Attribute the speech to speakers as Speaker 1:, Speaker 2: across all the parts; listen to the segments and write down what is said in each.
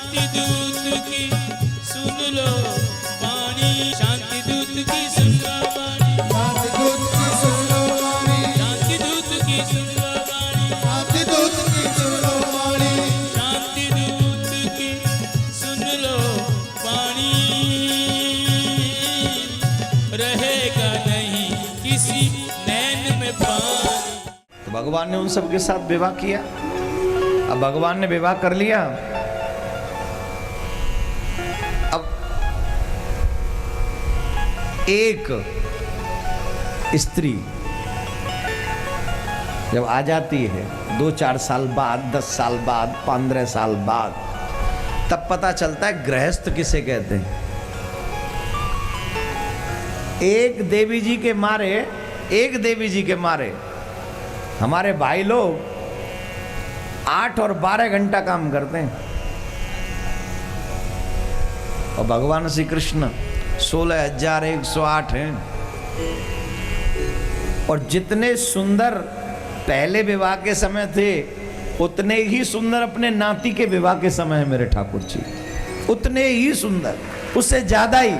Speaker 1: शांति दूत की सुन लो वाणी, शांति दूत की सुन लो वाणी,
Speaker 2: शांति दूत की सुन लो वाणी,
Speaker 1: शांति दूत की सुन लो वाणी,
Speaker 2: शांति दूत की सुन लो वाणी,
Speaker 1: शांति दूत की सुन लो वाणी। रहेगा नहीं किसी नैन में पानी।
Speaker 3: तो भगवान ने उन सब के साथ विवाह किया। अब भगवान ने विवाह कर लिया। अब एक स्त्री जब आ जाती है 2-4 साल बाद, 10 साल बाद, 15 साल बाद, तब पता चलता है गृहस्थ किसे कहते हैं। एक देवी जी के मारे हमारे भाई लोग 8 और 12 घंटा काम करते हैं, और भगवान श्री कृष्ण 16,108 हैं। और जितने सुंदर पहले विवाह के समय थे, उतने ही सुंदर अपने नाती के विवाह के समय है मेरे ठाकुर जी, उतने ही सुंदर, उससे ज्यादा ही।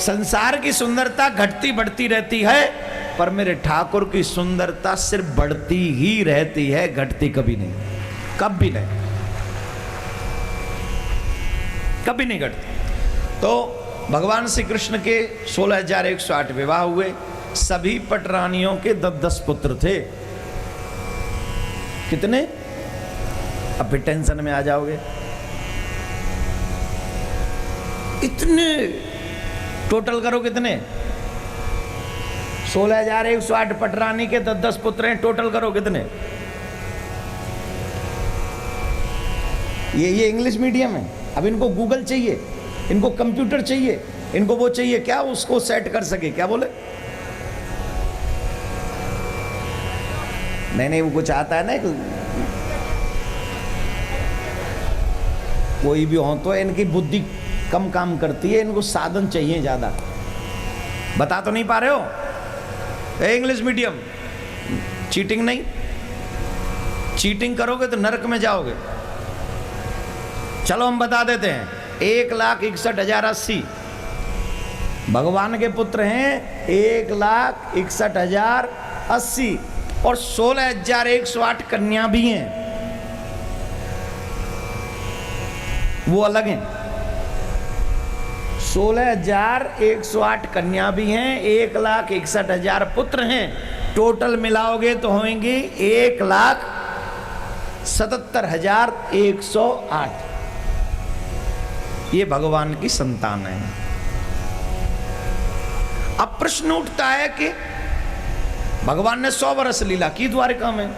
Speaker 3: संसार की सुंदरता घटती बढ़ती रहती है, पर मेरे ठाकुर की सुंदरता सिर्फ बढ़ती ही रहती है, घटती कभी नहीं, कभी नहीं, कभी नहीं घटती। तो भगवान श्री कृष्ण के 16,108 विवाह हुए। सभी पटरानियों के 10-10 पुत्र थे। कितने? अब फिर टेंशन में आ जाओगे। इतने टोटल करो कितने? 16,108 पटरानी के 10-10 पुत्र हैं, टोटल करो कितने? ये इंग्लिश मीडियम है। अब इनको गूगल चाहिए, इनको कंप्यूटर चाहिए, इनको वो चाहिए क्या उसको सेट कर सके, क्या बोले? नहीं, वो कुछ आता है ना, कोई भी हो तो इनकी बुद्धि कम काम करती है, इनको साधन चाहिए ज्यादा। बता तो नहीं पा रहे हो? इंग्लिश मीडियम, चीटिंग नहीं, चीटिंग करोगे तो नरक में जाओगे। चलो हम बता देते हैं। 1,61,080 भगवान के पुत्र हैं, 1,61,080, और 16,108 कन्या भी हैं, वो अलग हैं। 16,108 कन्या भी हैं, 1,61,000 पुत्र हैं। टोटल मिलाओगे तो होंगे 1,77,108। ये भगवान की संतान है। अब प्रश्न उठता है कि भगवान ने 100 वर्ष लीला की द्वारिका में,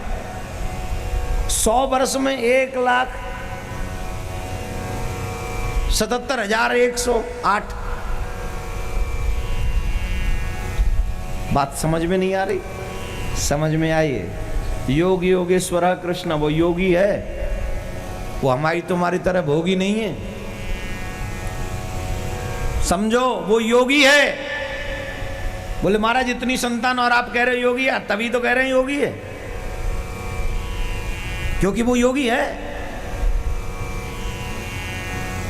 Speaker 3: 100 वर्ष में 1,77,108। बात समझ में नहीं आ रही? समझ में आई है? योग योगेश्वर कृष्ण वो योगी है, वो हमारी तुम्हारी तरह भोगी नहीं है। समझो, वो योगी है। बोले महाराज इतनी संतान और आप कह रहे योगी है, तभी तो कह रहे हैं योगी है, क्योंकि वो योगी है।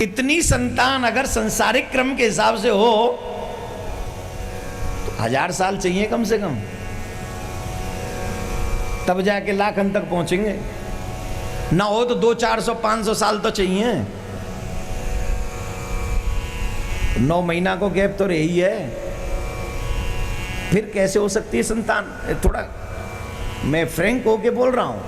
Speaker 3: इतनी संतान अगर संसारिक क्रम के हिसाब से हो तो 1000 साल चाहिए कम से कम, तब जाके लाखन तक पहुंचेंगे। ना हो तो 200-400-500 साल तो चाहिए। 9 महीना को गैप तो रही है, फिर कैसे हो सकती है संतान? थोड़ा मैं फ्रैंक होके बोल रहा हूं,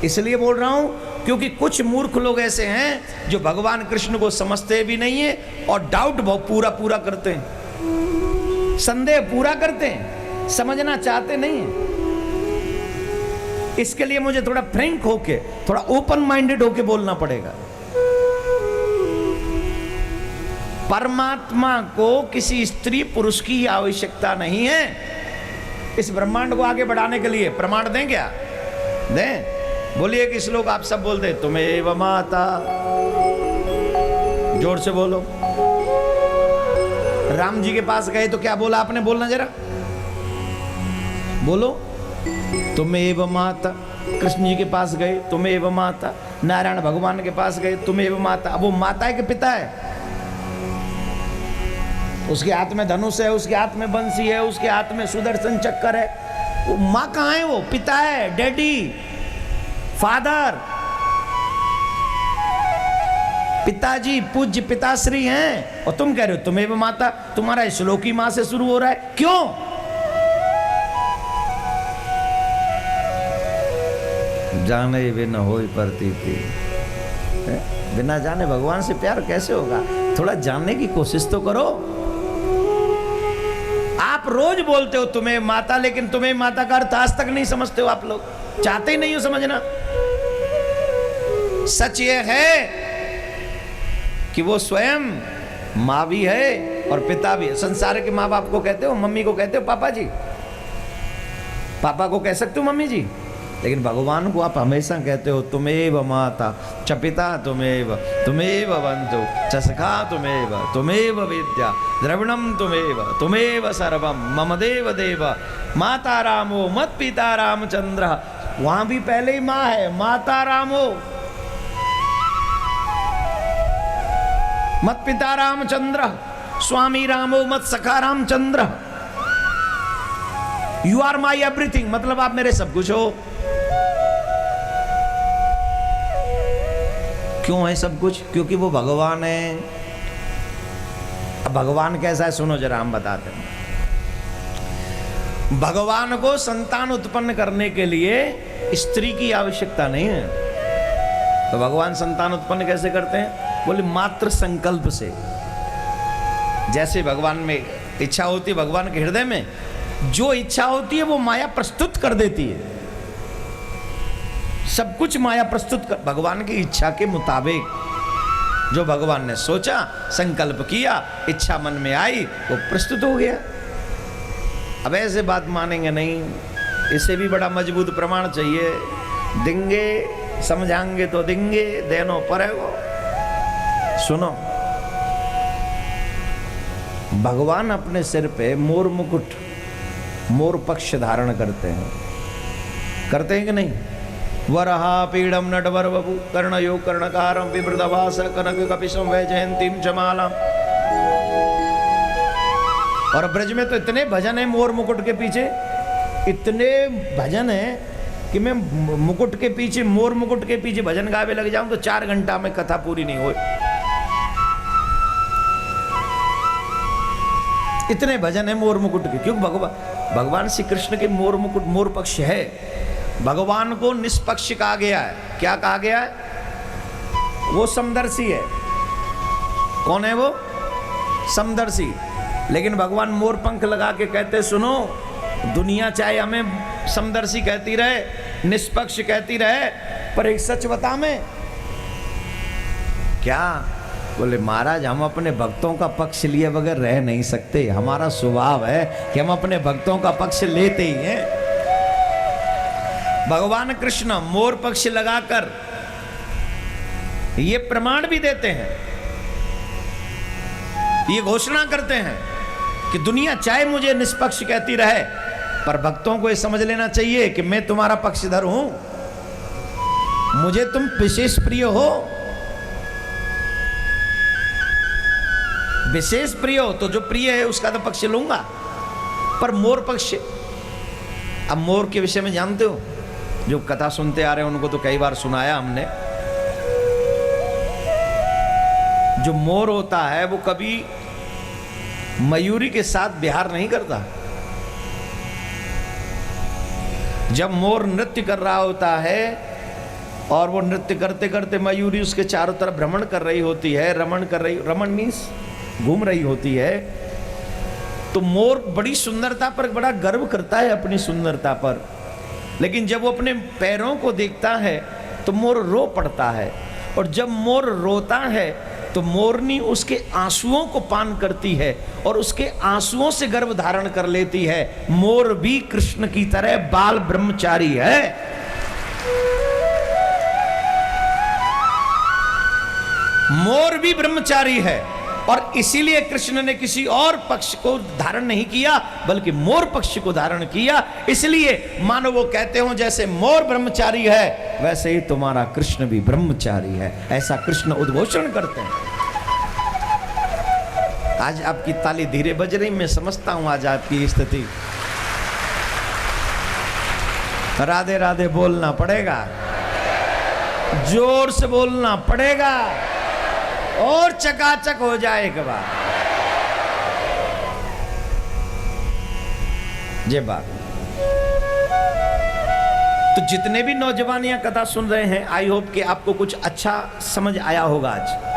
Speaker 3: इसलिए बोल रहा हूं क्योंकि कुछ मूर्ख लोग ऐसे हैं जो भगवान कृष्ण को समझते भी नहीं है और डाउट बहुत पूरा करते हैं, संदेह पूरा करते हैं, समझना चाहते नहीं है। इसके लिए मुझे थोड़ा फ्रैंक होके, थोड़ा ओपन माइंडेड होके बोलना पड़ेगा। परमात्मा को किसी स्त्री पुरुष की आवश्यकता नहीं है इस ब्रह्मांड को आगे बढ़ाने के लिए। प्रमाण दें क्या? दें? बोलिए कि श्लोक आप सब बोल दे। तुमेव माता, जोर से बोलो। राम जी के पास गए तो क्या बोला आपने? बोलना जरा, बोलो। तुमेव माता कृष्ण जी के पास गए, तुमेव माता। नारायण भगवान के पास गए, तुमेव माता। अब वो माता है कि पिता है? उसके हाथ में धनुष है, उसके हाथ में बंसी है, उसके हाथ में सुदर्शन चक्कर है। वो माँ कहाँ है? वो पिता है, डैडी, फादर, पिताजी, पूज्य पिताश्री हैं। और तुम कह रहे हो तुमेव माता। तुम्हारा श्लोकी माँ से शुरू हो रहा है, क्यों? जाने बिन होई प्रतीति। बिना जाने भगवान से प्यार कैसे होगा? थोड़ा जानने की कोशिश तो करो। आप रोज बोलते हो तुम्हें माता, लेकिन तुम्हें माता का अर्थ आज तक नहीं समझते हो। आप लोग चाहते ही नहीं हो समझना। सच ये है कि वो स्वयं माँ भी है और पिता भी है। संसार के माँ बाप को कहते हो, मम्मी को कहते हो पापा जी, पापा को कह सकते हो मम्मी जी, लेकिन भगवान को आप हमेशा कहते हो तुमेव माता च पिता तुमेव, तुमेव बंधु च सखा तुमेव, तुमेव विद्या द्रविणम तुमेव, तुमेव सर्वम मम देव देव माता रामो मत पिता रामचंद्र। वहां भी पहले ही माँ है, माता रामो मत पिता रामचंद्र, स्वामी रामो मत सखा Ramachandra. You are my everything, मतलब आप मेरे सब कुछ हो। क्यों है सब कुछ? क्योंकि वो भगवान है। अब भगवान कैसा है सुनो जरा, हम बताते हैं। भगवान को संतान उत्पन्न करने के लिए स्त्री की आवश्यकता नहीं है। तो भगवान संतान उत्पन्न कैसे करते हैं? बोले मात्र संकल्प से। जैसे भगवान में इच्छा होती है, भगवान के हृदय में जो इच्छा होती है वो माया प्रस्तुत कर देती है। सब कुछ माया प्रस्तुत कर, भगवान की इच्छा के मुताबिक जो भगवान ने सोचा, संकल्प किया, इच्छा मन में आई, वो प्रस्तुत हो गया। अब ऐसे बात मानेंगे नहीं, इससे भी बड़ा मजबूत प्रमाण चाहिए। देंगे समझाएंगे तो देंगे, देनो पड़ेगा। सुनो, भगवान अपने सिर पे मोर मुकुट, मोर पक्ष धारण करते हैं। करते हैं कि नहीं? वरहा पीड़म नटवर बबू कर्णयो कर्णकारम विवृतवास कनक कपिशम वैजयंतीम जमालम। और ब्रज में तो इतने भजन है मोर मुकुट के पीछे, इतने भजन है कि मैं मुकुट के पीछे, मोर मुकुट के पीछे भजन गावे लग जाऊं तो 4 घंटा में कथा पूरी नहीं हो। इतने भजन है मोर मुकुट के। क्यों? भगवान श्री कृष्ण के मोर मुकुट, मोर पक्ष है। भगवान को निष्पक्ष कहा गया है। क्या कहा गया है? वो समदर्शी है। कौन है वो? समदर्शी। लेकिन भगवान मोर पंख लगा के कहते, सुनो, दुनिया चाहे हमें समदर्शी कहती रहे, निष्पक्ष कहती रहे, पर एक सच बता मैं। क्या? बोले महाराज, हम अपने भक्तों का पक्ष लिए बगैर रह नहीं सकते। हमारा स्वभाव है कि हम अपने भक्तों का पक्ष लेते ही हैं। भगवान कृष्ण मोर पक्ष लगाकर ये प्रमाण भी देते हैं, ये घोषणा करते हैं कि दुनिया चाहे मुझे निष्पक्ष कहती रहे, पर भक्तों को ये समझ लेना चाहिए कि मैं तुम्हारा पक्षधर हूं, मुझे तुम विशेष प्रिय हो। विशेष प्रिय हो तो जो प्रिय है उसका तो पक्ष लूंगा, पर मोर पक्ष। अब मोर के विषय में जानते हो, जो कथा सुनते आ रहे हैं उनको तो कई बार सुनाया हमने। जो मोर होता है वो कभी मयूरी के साथ विहार नहीं करता। जब मोर नृत्य कर रहा होता है और वो नृत्य करते करते मयूरी उसके चारों तरफ भ्रमण कर रही होती है, रमण कर रही, रमण मीन्स घूम रही होती है, तो मोर बड़ी सुंदरता पर बड़ा गर्व करता है, अपनी सुंदरता पर। लेकिन जब वो अपने पैरों को देखता है तो मोर रो पड़ता है, और जब मोर रोता है तो मोरनी उसके आंसुओं को पान करती है और उसके आंसुओं से गर्भ धारण कर लेती है। मोर भी कृष्ण की तरह बाल ब्रह्मचारी है। मोर भी ब्रह्मचारी है, और इसीलिए कृष्ण ने किसी और पक्ष को धारण नहीं किया बल्कि मोर पक्ष को धारण किया। इसलिए मानो वो कहते हो जैसे मोर ब्रह्मचारी है वैसे ही तुम्हारा कृष्ण भी ब्रह्मचारी है, ऐसा कृष्ण उद्घोषण करते हैं। आज आपकी ताली धीरे बज रही, मैं समझता हूं आज आपकी स्थिति। राधे राधे बोलना पड़ेगा, जोर से बोलना पड़ेगा और चकाचक हो जाए एक बार। ये बात तो जितने भी नौजवान यहां कथा सुन रहे हैं, आई होप कि आपको कुछ अच्छा समझ आया होगा। आज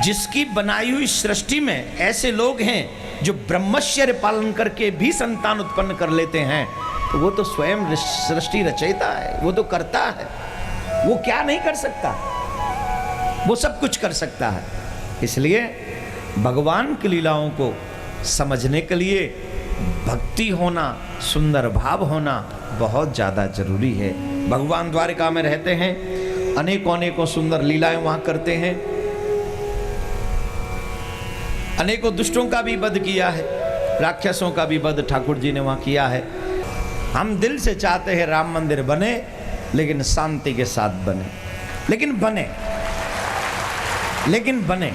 Speaker 3: जिसकी बनाई हुई सृष्टि में ऐसे लोग हैं जो ब्रह्मचर्य पालन करके भी संतान उत्पन्न कर लेते हैं, तो वो तो स्वयं सृष्टि रचयिता है, वो तो करता है। वो क्या नहीं कर सकता, वो सब कुछ कर सकता है। इसलिए भगवान की लीलाओं को समझने के लिए भक्ति होना, सुंदर भाव होना बहुत ज्यादा जरूरी है। भगवान द्वारिका में रहते हैं, अनेकों अनेकों सुंदर लीलाएं वहां करते हैं, अनेकों दुष्टों का भी वध किया है, राक्षसों का भी वध ठाकुर जी ने वहां किया है। हम दिल से चाहते हैं राम मंदिर बने, लेकिन शांति के साथ बने, लेकिन बने।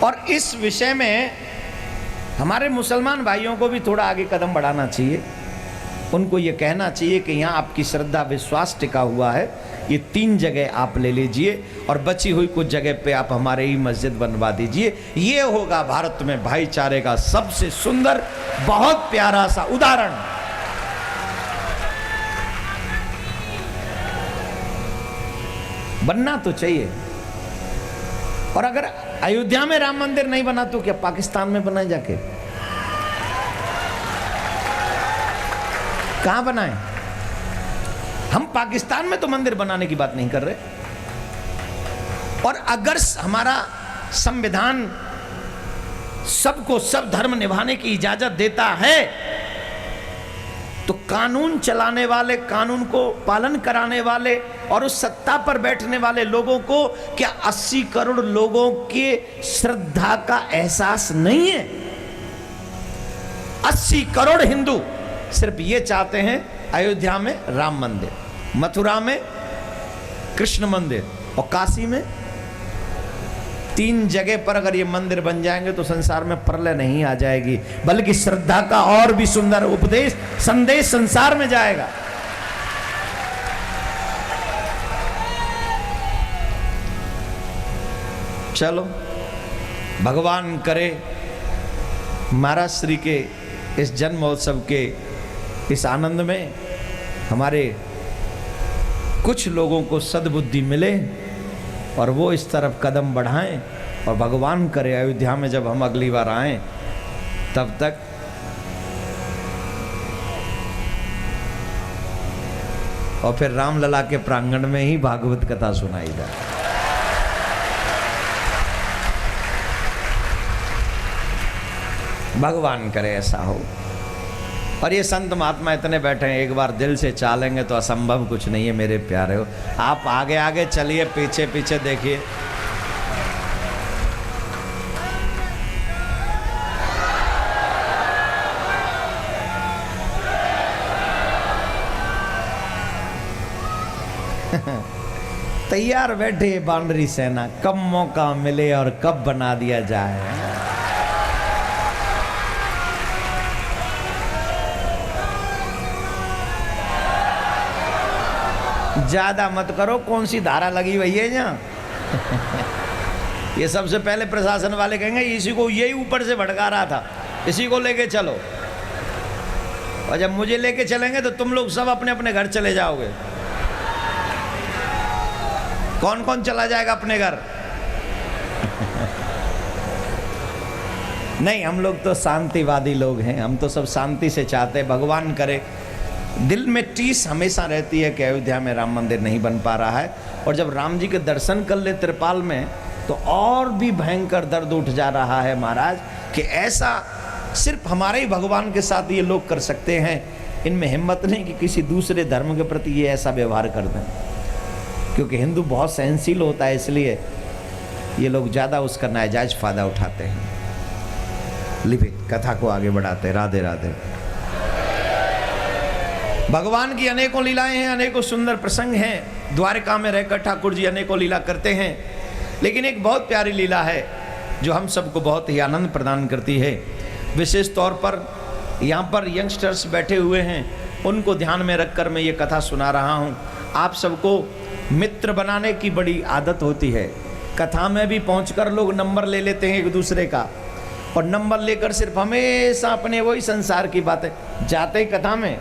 Speaker 3: और इस विषय में हमारे मुसलमान भाइयों को भी थोड़ा आगे कदम बढ़ाना चाहिए। उनको ये कहना चाहिए कि यहाँ आपकी श्रद्धा विश्वास टिका हुआ है, ये 3 जगह आप ले लीजिए और बची हुई कुछ जगह पे आप हमारे ही मस्जिद बनवा दीजिए। ये होगा भारत में भाईचारे का सबसे सुंदर, बहुत प्यारा सा उदाहरण। बनना तो चाहिए। और अगर अयोध्या में राम मंदिर नहीं बना तो क्या पाकिस्तान में बनाए जाके? कहां बनाए? हम पाकिस्तान में तो मंदिर बनाने की बात नहीं कर रहे। और अगर हमारा संविधान सबको सब धर्म निभाने की इजाजत देता है, तो कानून चलाने वाले, कानून को पालन कराने वाले और उस सत्ता पर बैठने वाले लोगों को क्या 80 करोड़ लोगों के श्रद्धा का एहसास नहीं है? 80 करोड़ हिंदू सिर्फ ये चाहते हैं अयोध्या में राम मंदिर, मथुरा में कृष्ण मंदिर और काशी में। 3 जगह पर अगर ये मंदिर बन जाएंगे तो संसार में प्रलय नहीं आ जाएगी, बल्कि श्रद्धा का और भी सुंदर उपदेश, संदेश संसार में जाएगा। चलो, भगवान करे महाराज श्री के इस जन्मोत्सव के इस आनंद में हमारे कुछ लोगों को सद्बुद्धि मिले और वो इस तरफ कदम बढ़ाएं। और भगवान करे अयोध्या में जब हम अगली बार आएं, तब तक और फिर रामलला के प्रांगण में ही भागवत कथा सुनाई जाए। भगवान करे ऐसा हो। और ये संत महात्मा इतने बैठे हैं, एक बार दिल से चालेंगे तो असंभव कुछ नहीं है मेरे प्यारे हो। आप आगे आगे चलिए, पीछे पीछे देखिए। तैयार बैठे बांडरी सेना, कब मौका मिले और कब बना दिया जाए। ज्यादा मत करो, कौन सी धारा लगी हुई है यहाँ। ये सबसे पहले प्रशासन वाले कहेंगे इसी को यही ऊपर से भड़का रहा था, इसी को लेके चलो। और जब मुझे लेके चलेंगे तो तुम लोग सब अपने अपने घर चले जाओगे। कौन कौन चला जाएगा अपने घर? नहीं, हम लोग तो शांतिवादी लोग हैं, हम तो सब शांति से चाहते हैं। भगवान करे, दिल में टीस हमेशा रहती है कि अयोध्या में राम मंदिर नहीं बन पा रहा है। और जब राम जी के दर्शन कर ले त्रिपाल में, तो और भी भयंकर दर्द उठ जा रहा है महाराज, कि ऐसा सिर्फ हमारे ही भगवान के साथ ये लोग कर सकते हैं। इनमें हिम्मत नहीं कि किसी दूसरे धर्म के प्रति ये ऐसा व्यवहार कर दें, क्योंकि हिंदू बहुत सहनशील होता है। इसलिए ये लोग ज़्यादा उसका नाजायज फ़ायदा उठाते हैं। लिपित कथा को आगे बढ़ाते हैं। राधे राधे। भगवान की अनेकों लीलाएं हैं, अनेकों सुंदर प्रसंग हैं। द्वारका में रहकर ठाकुर जी अनेकों लीला करते हैं, लेकिन एक बहुत प्यारी लीला है जो हम सबको बहुत ही आनंद प्रदान करती है। विशेष तौर पर यहाँ पर यंगस्टर्स बैठे हुए हैं, उनको ध्यान में रखकर मैं ये कथा सुना रहा हूँ। आप सबको मित्र बनाने की बड़ी आदत होती है। कथा में भी पहुँचकर लोग नंबर ले लेते हैं एक दूसरे का, और नंबर लेकर सिर्फ हमेशा अपने वही संसार की बातें, जाते ही कथा में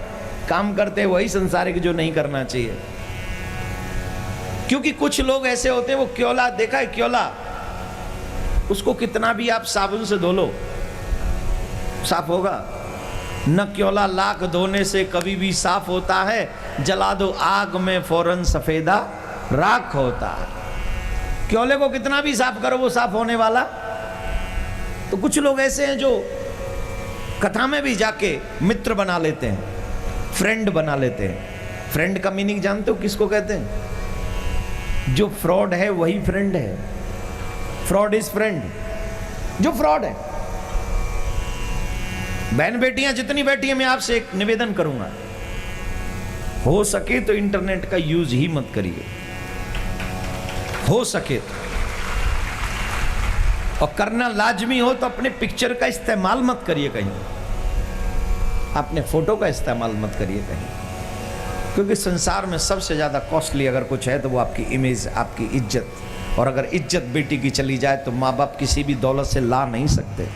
Speaker 3: काम करते वही संसारिक जो नहीं करना चाहिए। क्योंकि कुछ लोग ऐसे होते हैं, वो क्योला देखा है, क्योला उसको कितना भी आप साबुन से धो लो साफ होगा न। क्योला लाख धोने से कभी भी साफ होता है, जला दो आग में फौरन सफेदा राख होता है। क्योले को कितना भी साफ करो वो साफ होने वाला। तो कुछ लोग ऐसे हैं जो कथा में भी जाके मित्र बना लेते हैं, फ्रेंड बना लेते हैं। फ्रेंड का मीनिंग जानते हो किसको कहते हैं? जो फ्रॉड है वही फ्रेंड है। Fraud is friend. जो फ्रॉड है, बहन बेटियां जितनी बैठी हैं, मैं आपसे एक निवेदन करूंगा, हो सके तो इंटरनेट का यूज ही मत करिए, हो सके तो। और करना लाजमी हो तो अपने पिक्चर का इस्तेमाल मत करिए कहीं, अपने फोटो का इस्तेमाल मत करिए कहीं, क्योंकि संसार में सबसे ज़्यादा कॉस्टली अगर कुछ है तो वो आपकी इमेज, आपकी इज्जत। और अगर इज्जत बेटी की चली जाए तो माँ बाप किसी भी दौलत से ला नहीं सकते,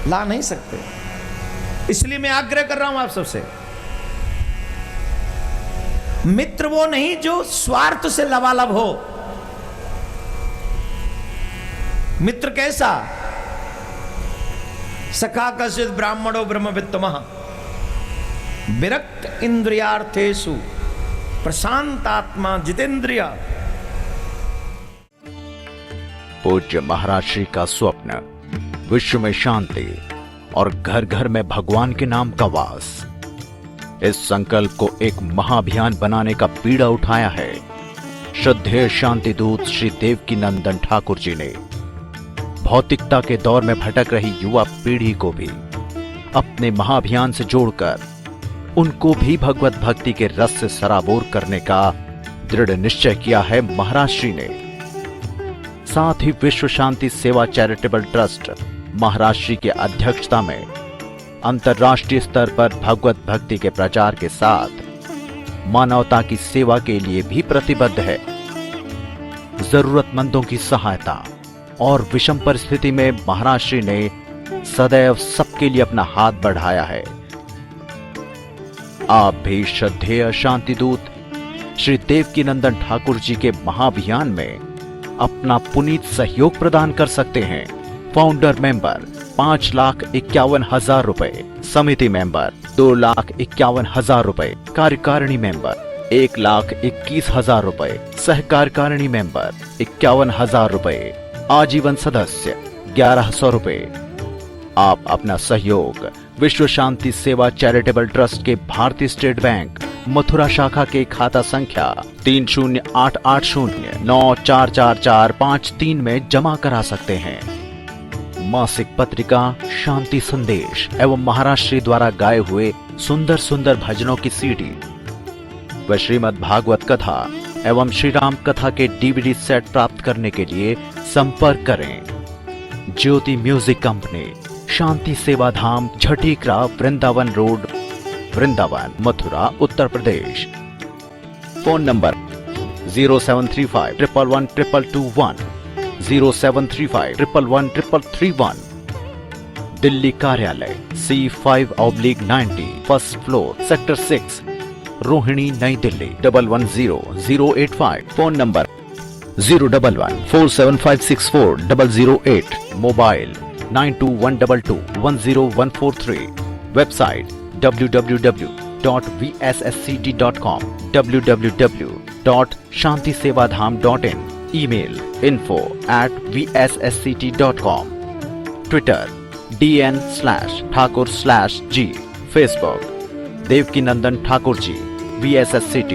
Speaker 3: ला नहीं सकते। इसलिए मैं आग्रह कर रहा हूं आप सबसे, मित्र वो नहीं जो स्वार्थ से लबालब हो। मित्र कैसा? सखा कश्चित् ब्राह्मणो ब्रह्मवित्तमः विरक्त इंद्रियार्थेषु प्रशांतात्मा जितेंद्रिय।
Speaker 4: पूज्य महाराज श्री का स्वप्न विश्व में शांति और घर घर में भगवान के नाम का वास। इस संकल्प को एक महाअभियान बनाने का बीड़ा उठाया है श्रद्धेय शांति दूत श्री देवकी नंदन ठाकुर जी ने। भौतिकता के दौर में भटक रही युवा पीढ़ी को भी अपने महाअभियान से जोड़कर उनको भी भगवत भक्ति के रस से सराबोर करने का दृढ़ निश्चय किया है महाराज श्री ने। साथ ही विश्व शांति सेवा चैरिटेबल ट्रस्ट महाराज श्री की अध्यक्षता में अंतर्राष्ट्रीय स्तर पर भगवत भक्ति के प्रचार के साथ मानवता की सेवा के लिए भी प्रतिबद्ध है। जरूरतमंदों की सहायता और विषम परिस्थिति में महाराज श्री ने सदैव सबके लिए अपना हाथ बढ़ाया है। आप भी श्रद्धेय शांति दूत श्री देवकी नंदन ठाकुर जी के महाअभियान में अपना पुनीत सहयोग प्रदान कर सकते हैं। फाउंडर मेंबर 5,51,000 रुपए, समिति मेंबर 2,51,000 रुपए, कार्यकारिणी मेंबर 1,21,000 रुपए, सह कार्यकारिणी मेंबर 51,000 रुपए, आजीवन सदस्य 1,100 रुपए। आप अपना सहयोग विश्व शांति सेवा चैरिटेबल ट्रस्ट के भारतीय स्टेट बैंक मथुरा शाखा के खाता संख्या 3088094445 में जमा करा सकते हैं। मासिक पत्रिका शांति संदेश एवं महाराज श्री द्वारा गाए हुए सुंदर सुंदर भजनों की सीडी व श्रीमद् भागवत कथा एवं श्री राम कथा के डीवीडी सेट प्राप्त करने के लिए संपर्क करें। ज्योति music company, Shanti Seva Dham, Jhatikara, Vrindavan road, Vrindavan, Mathura, Uttar Pradesh. Phone number 0735111221, 0735111331। Delhi कार्यालय C5/90, first floor, sector 6, Rohini, Nai Delhi 110085। Phone number 01147564008। Mobile 9212210143। Website www.vssct.com, www.shantisevadham.in। Email info@vssct.com। Twitter DN/Thakur/G। Facebook Devki Nandan Thakur ji VSSCT।